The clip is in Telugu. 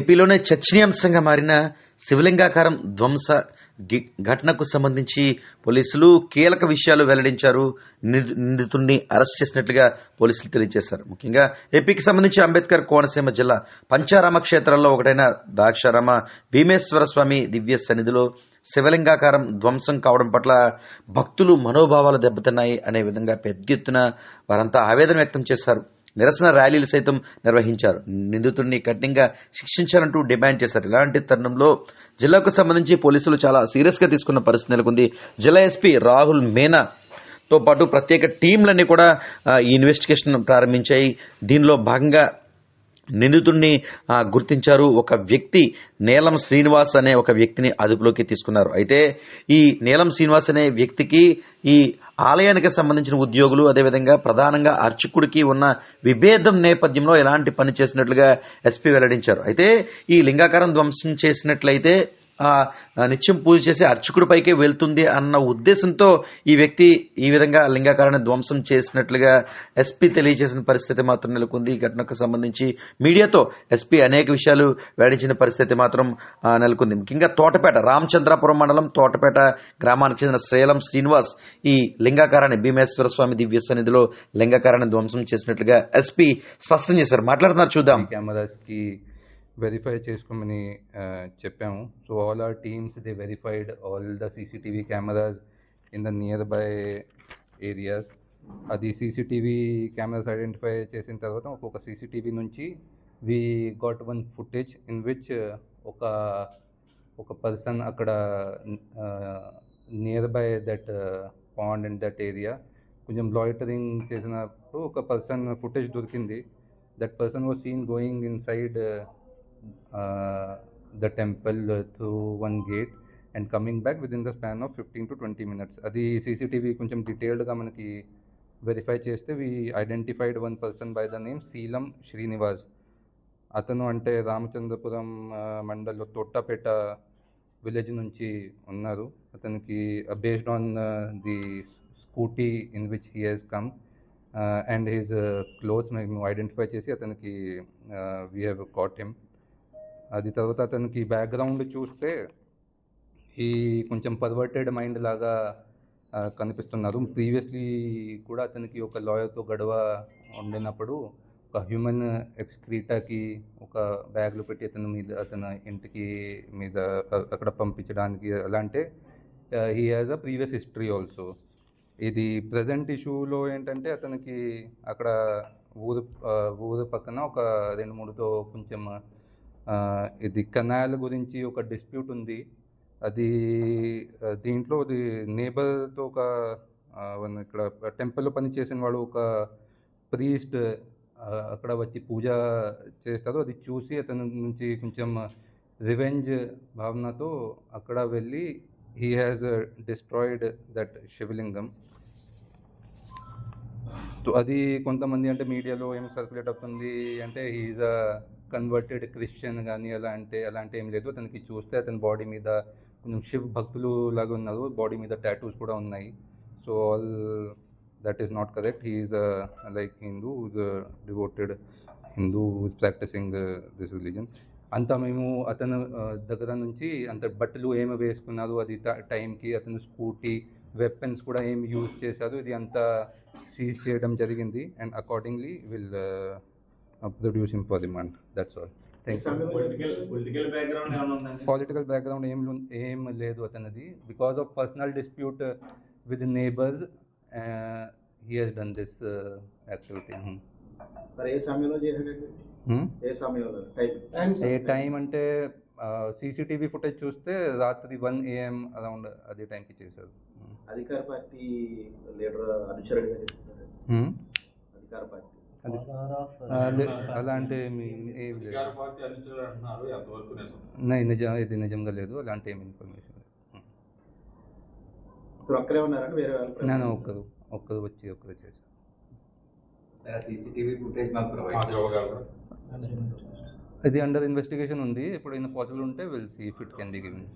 ఏపీలోనే చర్చనీయాంశంగా మారిన శివలింగాకారం ధ్వంస ఘటనకు సంబంధించి పోలీసులు కీలక విషయాలు వెల్లడించారు. నిందితుడిని అరెస్ట్ చేసినట్లుగా పోలీసులు తెలియజేశారు. ముఖ్యంగా ఏపీకి సంబంధించి అంబేద్కర్ కోనసీమ జిల్లా పంచారామ క్షేత్రాల్లో ఒకటైన ద్రాక్షారామ భీమేశ్వర స్వామి దివ్య సన్నిధిలో శివలింగాకారం ధ్వంసం కావడం పట్ల భక్తులు మనోభావాలు దెబ్బతిన్నాయి అనే విధంగా పెద్ద ఎత్తున వారంతా ఆవేదన వ్యక్తం చేశారు. నిరసన ర్యాలీలు సైతం నిర్వహించారు. నిందితుడిని కఠినంగా శిక్షించాలంటూ డిమాండ్ చేశారు. ఇలాంటి తరుణంలో జిల్లాకు సంబంధించి పోలీసులు చాలా సీరియస్గా తీసుకున్న పరిస్థితి నెలకొంది. జిల్లా ఎస్పీ రాహుల్ మీనాతో పాటు ప్రత్యేక టీంలన్నీ కూడా ఈ ఇన్వెస్టిగేషన్ ప్రారంభించాయి. దీనిలో భాగంగా నిందితుడిని గుర్తించారు. ఒక వ్యక్తి నీలం శ్రీనివాస్ అనే ఒక వ్యక్తిని అదుపులోకి తీసుకున్నారు. అయితే ఈ నీలం శ్రీనివాస్ అనే వ్యక్తికి ఈ ఆలయానికి సంబంధించిన ఉద్యోగులు అదేవిధంగా ప్రధానంగా అర్చకుడికి ఉన్న విభేదం నేపథ్యంలో ఎలాంటి పని చేసినట్లుగా ఎస్పీ వెల్లడించారు. అయితే ఈ లింగాకారం ధ్వంసం చేసినట్లయితే నిత్యం పూజ చేసి అర్చకుడిపైకే వెళ్తుంది అన్న ఉద్దేశంతో ఈ వ్యక్తి ఈ విధంగా లింగాకారాన్ని ధ్వంసం చేసినట్లుగా ఎస్పీ తెలియజేసిన పరిస్థితి మాత్రం నెలకొంది. ఈ ఘటనకు సంబంధించి మీడియాతో ఎస్పీ అనేక విషయాలు వెల్లడించిన పరిస్థితి మాత్రం నెలకొంది. ముఖ్యంగా తోటపేట రామచంద్రాపురం మండలం తోటపేట గ్రామానికి చెందిన శ్రీలం శ్రీనివాస్ ఈ లింగాకారాన్ని భీమేశ్వర స్వామి దివ్య సన్నిధిలో లింగాకారాన్ని ధ్వంసం చేసినట్లుగా ఎస్పీ స్పష్టం చేశారు. మాట్లాడుతున్నారు, చూద్దాం. కెమెరాస్కి వెరిఫై చేసుకోమని చెప్పాము. So all our teams they verified all the CCTV cameras in the nearby areas. అది సీసీటీవీ కెమెరాస్ ఐడెంటిఫై చేసిన తర్వాత ఒక్కొక్క సీసీటీవీ నుంచి we got one footage in which ఒక పర్సన్ అక్కడ nearby that pond and that area కొంచెం లాయిటరింగ్ చేసినప్పుడు ఒక పర్సన్ ఫుటేజ్ దొరికింది. That person was seen going inside the temple through one gate and coming back within the span of 15 to 20 minutes. అది సీసీటీవీ కొంచెం డీటెయిల్డ్గా మనకి వెరిఫై చేస్తే we identified one person by the name Srilam Srinivas. అతను అంటే రామచంద్రపురం మండల్లో తొట్టపేట విలేజ్ నుంచి ఉన్నారు. అతనికి based on the scooty in which he has come and his clothes మేము ఐడెంటిఫై చేసి అతనికి వీ హ్యావ్ కాట్ హిమ్. అది తర్వాత అతనికి బ్యాక్గ్రౌండ్ చూస్తే ఈ కొంచెం పర్వర్టెడ్ మైండ్ లాగా కనిపిస్తున్నారు. ప్రీవియస్లీ కూడా అతనికి ఒక లాయర్తో గొడవ ఉండినప్పుడు ఒక హ్యూమన్ ఎక్స్క్రీటాకి ఒక బ్యాగ్లో పెట్టి అతని ఇంటికి మీద అక్కడ పంపించడానికి అలా అంటే he has a previous history also. ఇది ప్రజెంట్ ఇష్యూలో ఏంటంటే అతనికి అక్కడ ఊరు పక్కన ఒక 2-3తో కొంచెం ఇది కెనాల్ గురించి ఒక డిస్ప్యూట్ ఉంది. అది దీంట్లో అది నేబర్తో ఒక ఇక్కడ టెంపుల్లో పనిచేసిన వాడు ఒక ప్రీస్ట్ అక్కడ వచ్చి పూజ చేస్తారు. అది చూసి అతని నుంచి కొంచెం రివెంజ్ భావనతో అక్కడ వెళ్ళి హీ హ్యాజ్ డిస్ట్రాయిడ్ దట్ శివలింగం. అది కొంతమంది అంటే మీడియాలో ఏం సర్క్యులేట్ అవుతుంది అంటే హీఈస్ అ కన్వర్టెడ్ క్రిస్టియన్ కానీ అలాంటి ఏం లేదు. అతనికి చూస్తే అతని బాడీ మీద కొంచెం శివ్ భక్తులు లాగా ఉన్నారు. బాడీ మీద టాటూస్ కూడా ఉన్నాయి. So all that is not correct. He's like Hindu, devoted Hindu practicing this religion. అంతా మేము అతను దగ్గర నుంచి అంత బట్టలు ఏమి వేసుకున్నారు, అది టైంకి అతను స్కూటీ వెపన్స్ కూడా ఏమి యూజ్ చేశారు, ఇది అంతా సీజ్ చేయడం జరిగింది. And accordingly will produce him for remand. That's all. Political background ఏం లేదు అతనిది. Because of personal dispute with neighbours he he's done this activity. ఏ టైం అంటే సీసీటీవీ ఫుటేజ్ చూస్తే రాత్రి 1 AM అరౌండ్ అదే టైంకి చేశారు. అధికార పార్టీ లీడర్ అనుచరుడిగా అధికార పార్టీ అలాంటి ఇది నిజంగా లేదు. అలాంటి ఏమి ఇన్ఫర్మేషన్ నేను ఒక్కరు వచ్చి ఒక్కరు చేశాను. ఇది అండర్ ఇన్వెస్టిగేషన్ ఉంది. ఎప్పుడైనా పాసిబుల్ ఉంటే will see if it can be given.